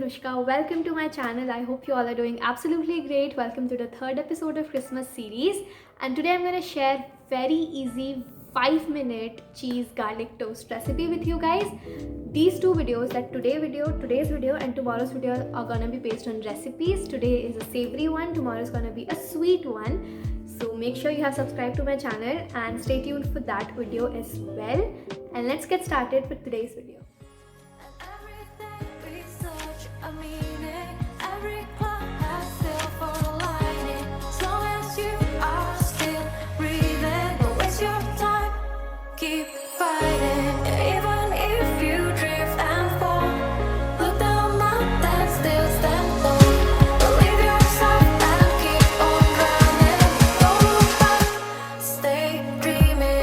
Anushka. Welcome to my channel. I hope you all are doing absolutely great. Welcome to the third episode of Christmas series. And today I'm going to share very easy 5-minute cheese garlic toast recipe with you guys. These two videos, that today's video and tomorrow's video, are gonna be based on recipes. Today is a savory one, tomorrow is gonna be a sweet one. So make sure you have subscribed to my channel and stay tuned for that video as well. And let's get started with today's video. Keep fighting, even if you drift and fall. Look down, mountain, still stand tall. Believe yourself and keep on running. Don't look back, stay dreaming.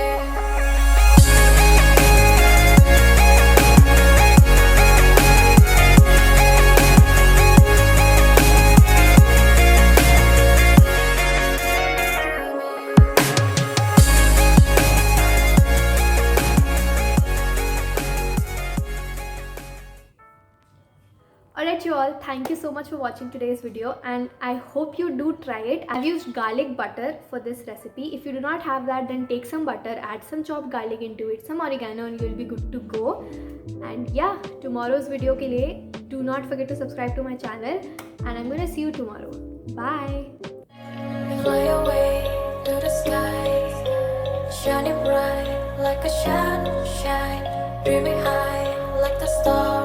Alright you all, thank you so much for watching today's video and I hope you do try it. I've used garlic butter for this recipe. If you do not have that, then take some butter, add some chopped garlic into it, some oregano, and you'll be good to go. And yeah, tomorrow's video ke liye, do not forget to subscribe to my channel and I'm gonna see you tomorrow. Bye! Fly away to the skies, shining bright like a shine, dreaming high like the stars.